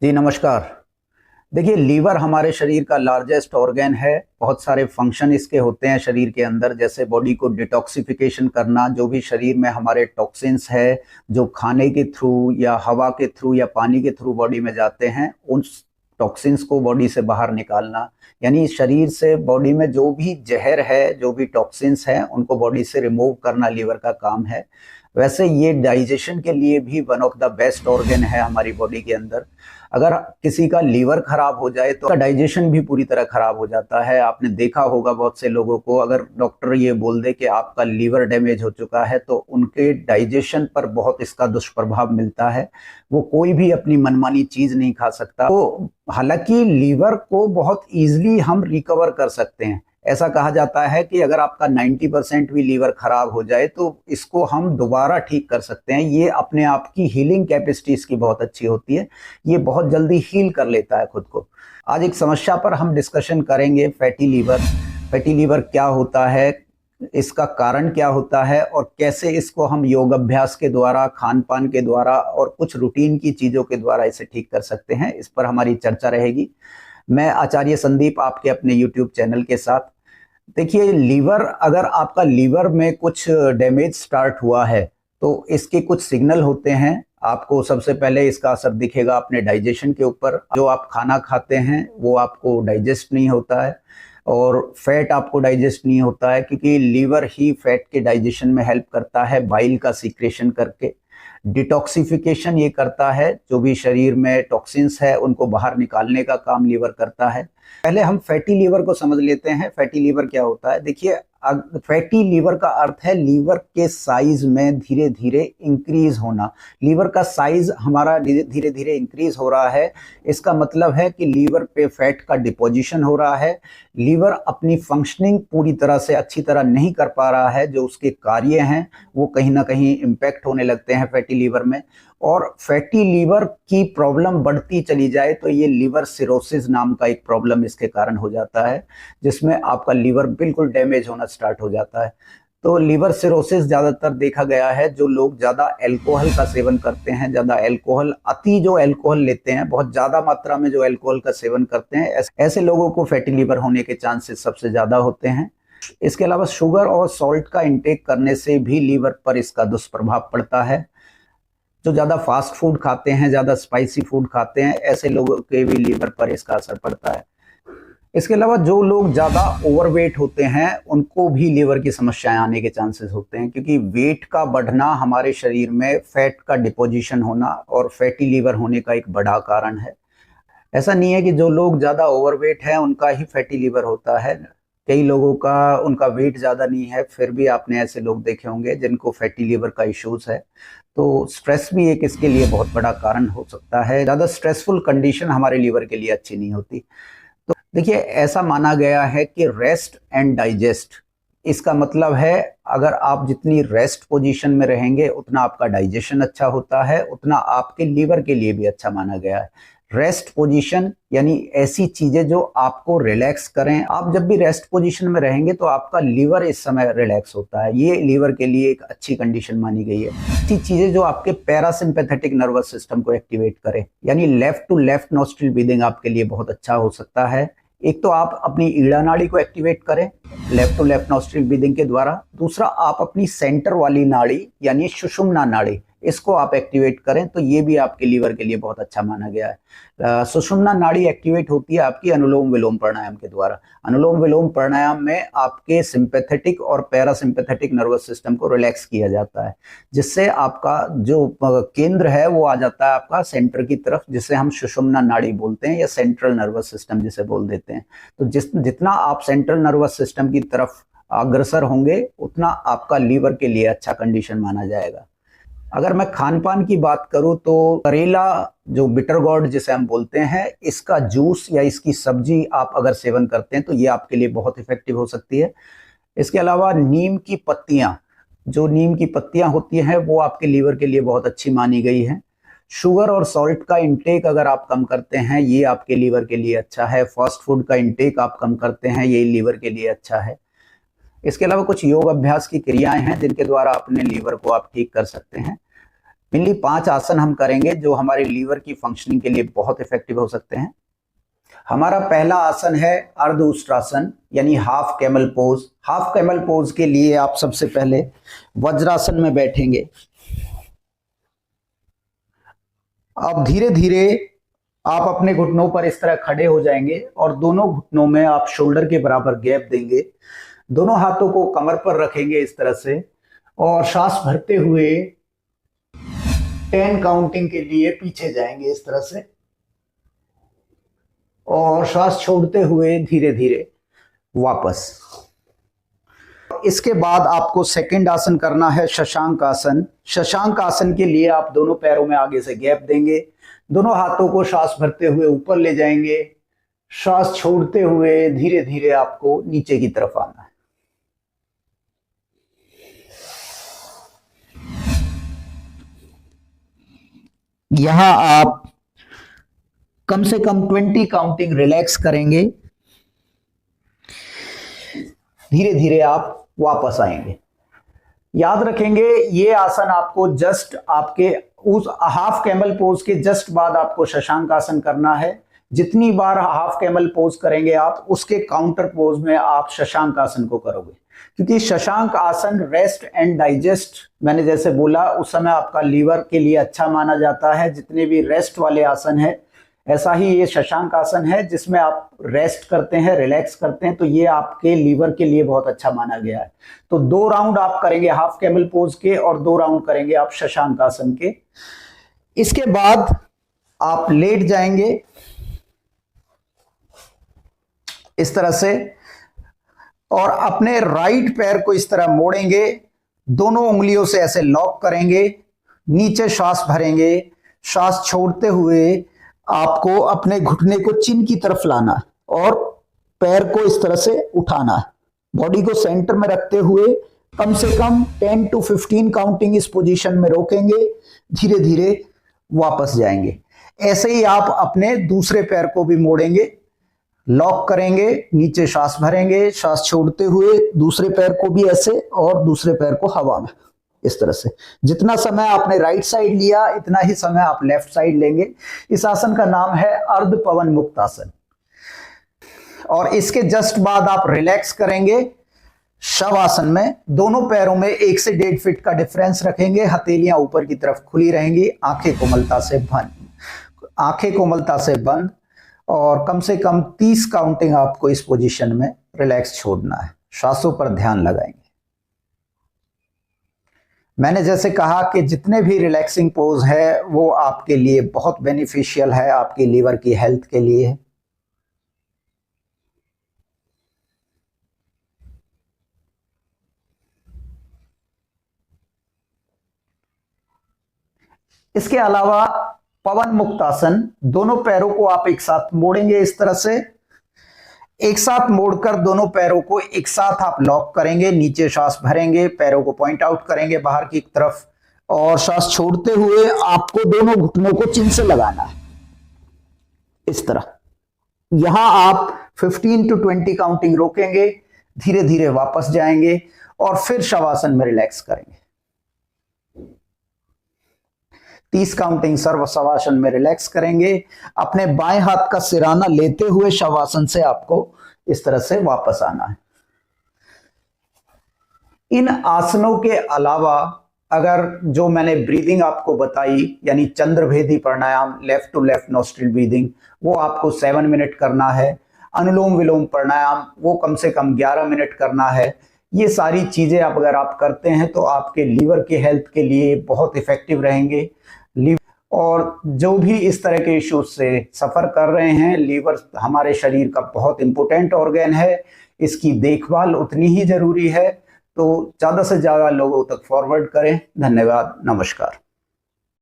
जी नमस्कार। देखिए, लीवर हमारे शरीर का लार्जेस्ट ऑर्गन है। बहुत सारे फंक्शन इसके होते हैं शरीर के अंदर, जैसे बॉडी को डिटॉक्सिफिकेशन करना। जो भी शरीर में हमारे टॉक्सिन्स है, जो खाने के थ्रू या हवा के थ्रू या पानी के थ्रू बॉडी में जाते हैं, उन टॉक्सिन्स को बॉडी से बाहर निकालना। यानी शरीर से बॉडी में जो भी जहर है, जो भी टॉक्सिन्स हैं, उनको बॉडी से रिमूव करना लीवर का काम है। वैसे ये डाइजेशन के लिए भी one of the best organ है हमारी बॉडी के अंदर। अगर किसी का लीवर खराब हो जाए तो डाइजेशन भी पूरी तरह खराब हो जाता है। आपने देखा होगा बहुत से लोगों को, अगर डॉक्टर ये बोल दे कि आपका लीवर डैमेज हो चुका है तो उनके डाइजेशन पर बहुत इसका दुष्प्रभाव मिलता है। वो कोई भी अपनी मनमानी चीज नहीं खा सकता। तो हालांकि लीवर को बहुत ईजिली हम रिकवर कर सकते हैं। ऐसा कहा जाता है कि अगर आपका 90% भी लीवर खराब हो जाए तो इसको हम दोबारा ठीक कर सकते हैं। ये अपने आप की हीलिंग कैपेसिटी इसकी बहुत अच्छी होती है। ये बहुत जल्दी हील कर लेता है खुद को। आज एक समस्या पर हम डिस्कशन करेंगे, फैटी लीवर। फैटी लीवर क्या होता है, इसका कारण क्या होता है और कैसे इसको हम योग अभ्यास के द्वारा, खान पान के द्वारा और कुछ रूटीन की चीज़ों के द्वारा इसे ठीक कर सकते हैं। इस पर हमारी चर्चा रहेगी। मैं आचार्य संदीप आपके अपने यूट्यूब चैनल के साथ। देखिए, लीवर, अगर आपका लीवर में कुछ डैमेज स्टार्ट हुआ है तो इसके कुछ सिग्नल होते हैं। आपको सबसे पहले इसका असर दिखेगा अपने डाइजेशन के ऊपर। जो आप खाना खाते हैं वो आपको डाइजेस्ट नहीं होता है और फैट आपको डाइजेस्ट नहीं होता है, क्योंकि लीवर ही फैट के डाइजेशन में हेल्प करता है बाइल का सीक्रेशन करके। डिटॉक्सिफिकेशन ये करता है, जो भी शरीर में टॉक्सिन्स है उनको बाहर निकालने का काम लीवर करता है। पहले हम फैटी लीवर को समझ लेते हैं। फैटी लीवर क्या होता है? देखिए, फैटी लीवर का अर्थ है लीवर के साइज में धीरे धीरे इंक्रीज होना। लीवर का साइज हमारा धीरे धीरे इंक्रीज हो रहा है। इसका मतलब है कि लीवर पे फैट का डिपोजिशन हो रहा है। लीवर अपनी फंक्शनिंग पूरी तरह से अच्छी तरह नहीं कर पा रहा है। जो उसके कार्य हैं वो कहीं ना कहीं इम्पैक्ट होने लगते हैं फैटी लीवर में। और फैटी लीवर की प्रॉब्लम बढ़ती चली जाए तो ये लीवर सिरोसिस नाम का एक प्रॉब्लम इसके कारण हो जाता है, जिसमें आपका लीवर बिल्कुल डैमेज होना स्टार्ट हो जाता है। तो लीवर सिरोसिस ज़्यादातर देखा गया है जो लोग ज़्यादा अल्कोहल का सेवन करते हैं, ज़्यादा अल्कोहल, जो अल्कोहल लेते हैं, बहुत ज़्यादा मात्रा में जो अल्कोहल का सेवन करते हैं, ऐसे लोगों को फैटी लीवर होने के चांसेस सबसे ज़्यादा होते हैं। इसके अलावा शुगर और सॉल्ट का इंटेक करने से भी लीवर पर इसका दुष्प्रभाव पड़ता है। जो ज़्यादा फास्ट फूड खाते हैं, ज़्यादा स्पाइसी फूड खाते हैं, ऐसे लोगों के भी लीवर पर इसका असर पड़ता है। इसके अलावा जो लोग ज़्यादा ओवरवेट होते हैं उनको भी लीवर की समस्याएं आने के चांसेस होते हैं, क्योंकि वेट का बढ़ना हमारे शरीर में फैट का डिपोजिशन होना और फैटी लीवर होने का एक बड़ा कारण है। ऐसा नहीं है कि जो लोग ज़्यादा ओवरवेट हैं उनका ही फैटी लीवर होता है। कई लोगों का, उनका वेट ज़्यादा नहीं है, फिर भी आपने ऐसे लोग देखे होंगे जिनको फैटी लीवर का इश्यूज है। तो स्ट्रेस भी एक इसके लिए बहुत बड़ा कारण हो सकता है। ज़्यादा स्ट्रेसफुल कंडीशन हमारे लीवर के लिए अच्छी नहीं होती। तो देखिए, ऐसा माना गया है कि रेस्ट एंड डाइजेस्ट, इसका मतलब है अगर आप जितनी रेस्ट पोजीशन में रहेंगे उतना आपका डाइजेशन अच्छा होता है, उतना आपके लीवर के लिए भी अच्छा माना गया है। रेस्ट पोजीशन यानी ऐसी चीजें जो आपको रिलैक्स करें। आप जब भी रेस्ट पोजीशन में रहेंगे तो आपका लीवर इस समय रिलैक्स होता है। ये लीवर के लिए एक अच्छी कंडीशन मानी गई है। ऐसी चीजें जो आपके पैरासिम्पैथेटिक नर्वस सिस्टम को एक्टिवेट करें, यानी left to left nostril breathing आपके लिए बहुत अच्छा हो सकता है। एक तो आप अपनी ईड़ा नाड़ी को एक्टिवेट करें left to left nostril breathing के द्वारा। दूसरा, आप अपनी सेंटर वाली नाड़ी यानी सुषुम्ना नाड़ी, इसको आप एक्टिवेट करें तो ये भी आपके लीवर के लिए बहुत अच्छा माना गया है। सुषुम्ना नाड़ी एक्टिवेट होती है आपकी अनुलोम विलोम प्राणायाम के द्वारा। अनुलोम विलोम प्राणायाम में आपके सिंपैथेटिक और पैरासिम्पैथेटिक नर्वस सिस्टम को रिलैक्स किया जाता है, जिससे आपका जो केंद्र है वो आ जाता है आपका सेंटर की तरफ, जिसे हम सुषुम्ना नाड़ी बोलते हैं या सेंट्रल नर्वस सिस्टम जिसे बोल देते हैं। तो जितना आप सेंट्रल नर्वस सिस्टम की तरफ अग्रसर होंगे उतना आपका लीवर के लिए अच्छा कंडीशन माना जाएगा। अगर मैं खान पान की बात करूं तो करेला, जो बिटर गोर्ड जिसे हम बोलते हैं, इसका जूस या इसकी सब्जी आप अगर सेवन करते हैं तो ये आपके लिए बहुत इफेक्टिव हो सकती है। इसके अलावा नीम की पत्तियां, जो नीम की पत्तियां होती हैं वो आपके लीवर के लिए बहुत अच्छी मानी गई है। शुगर और सॉल्ट का इंटेक अगर आप कम करते हैं ये आपके लीवर के लिए अच्छा है। फास्ट फूड का इंटेक आप कम करते हैं ये लीवर के लिए अच्छा है। इसके अलावा कुछ योग अभ्यास की क्रियाएं हैं जिनके द्वारा अपने लीवर को आप ठीक कर सकते हैं। मेनली 5 आसन हम करेंगे जो हमारे लीवर की फंक्शनिंग के लिए बहुत इफेक्टिव हो सकते हैं। हमारा पहला आसन है अर्ध उष्ट्रासन यानी half camel pose. Half camel pose के लिए आप सबसे पहले वज्रासन में बैठेंगे। अब धीरे धीरे आप अपने घुटनों पर इस तरह खड़े हो जाएंगे और दोनों घुटनों में आप शोल्डर के बराबर गैप देंगे। दोनों हाथों को कमर पर रखेंगे इस तरह से और सांस भरते हुए 10 काउंटिंग के लिए पीछे जाएंगे इस तरह से और सांस छोड़ते हुए धीरे धीरे वापस। इसके बाद आपको सेकंड आसन करना है शशांक आसन। शशांक आसन के लिए आप दोनों पैरों में आगे से गैप देंगे, दोनों हाथों को सांस भरते हुए ऊपर ले जाएंगे, सांस छोड़ते हुए धीरे धीरे आपको नीचे की तरफ आना है। यहां आप कम से कम 20 काउंटिंग रिलैक्स करेंगे। धीरे धीरे आप वापस आएंगे। याद रखेंगे ये आसन आपको जस्ट आपके उस हाफ कैमल पोज के जस्ट बाद आपको शशांक आसन करना है। जितनी बार हाफ कैमल पोज करेंगे आप उसके काउंटर पोज में आप शशांक आसन को करोगे, क्योंकि शशांक आसन रेस्ट एंड डाइजेस्ट मैंने जैसे बोला उस समय आपका लीवर के लिए अच्छा माना जाता है। जितने भी रेस्ट वाले आसन है ऐसा ही ये शशांक आसन है जिसमें आप रेस्ट करते हैं, रिलैक्स करते हैं, तो ये आपके लीवर के लिए बहुत अच्छा माना गया है। तो 2 राउंड आप करेंगे हाफ कैमल पोज के और 2 राउंड करेंगे आप शशांक आसन के। इसके बाद आप लेट जाएंगे इस तरह से और अपने राइट पैर को इस तरह मोड़ेंगे, दोनों उंगलियों से ऐसे लॉक करेंगे, नीचे सांस भरेंगे, सांस छोड़ते हुए आपको अपने घुटने को चिन की तरफ लाना और पैर को इस तरह से उठाना। बॉडी को सेंटर में रखते हुए कम से कम 10 to 15 काउंटिंग इस पोजीशन में रोकेंगे, धीरे धीरे वापस जाएंगे। ऐसे ही आप अपने दूसरे पैर को भी मोड़ेंगे, लॉक करेंगे, नीचे सांस भरेंगे, सांस छोड़ते हुए दूसरे पैर को भी ऐसे और दूसरे पैर को हवा में इस तरह से। जितना समय आपने राइट साइड लिया इतना ही समय आप लेफ्ट साइड लेंगे। इस आसन का नाम है अर्ध पवन मुक्त आसन। और इसके जस्ट बाद आप रिलैक्स करेंगे शव आसन में। दोनों पैरों में 1 से 1.5 फीट का डिफरेंस रखेंगे, हथेलियां ऊपर की तरफ खुली रहेंगी, आंखें कोमलता से बंद और कम से कम 30 काउंटिंग आपको इस पोजीशन में रिलैक्स छोड़ना है। श्वासों पर ध्यान लगाएंगे। मैंने जैसे कहा कि जितने भी रिलैक्सिंग पोज है वो आपके लिए बहुत बेनिफिशियल है, आपकी लीवर की हेल्थ के लिए। इसके अलावा पवन मुक्त आसन, दोनों पैरों को आप एक साथ मोड़ेंगे इस तरह से, एक साथ मोड़कर दोनों पैरों को एक साथ आप लॉक करेंगे, नीचे सांस भरेंगे, पैरों को पॉइंट आउट करेंगे बाहर की तरफ और सांस छोड़ते हुए आपको दोनों घुटनों को चिन से लगाना है इस तरह। यहां आप 15 to 20 काउंटिंग रोकेंगे, धीरे धीरे वापस जाएंगे और फिर शवासन में रिलैक्स करेंगे। 30 काउंटिंग सर्व शवासन में रिलैक्स करेंगे। अपने बाएं हाथ का सिराना लेते हुए शवासन से आपको इस तरह से वापस आना है। इन आसनों के अलावा अगर जो मैंने ब्रीदिंग आपको बताई यानी Chandrabhedi pranayama, left to left nostril breathing, वो आपको 7 मिनट करना है। अनुलोम विलोम प्राणायाम वो कम से कम 11 मिनट करना है। ये सारी चीजें आप अगर आप करते हैं तो आपके लीवर के हेल्थ के लिए बहुत इफेक्टिव रहेंगे। और जो भी इस तरह के इश्यूज से सफर कर रहे हैं, लीवर हमारे शरीर का बहुत इंपॉर्टेंट ऑर्गन है, इसकी देखभाल उतनी ही जरूरी है। तो ज्यादा से ज्यादा लोगों तक फॉरवर्ड करें। धन्यवाद, नमस्कार।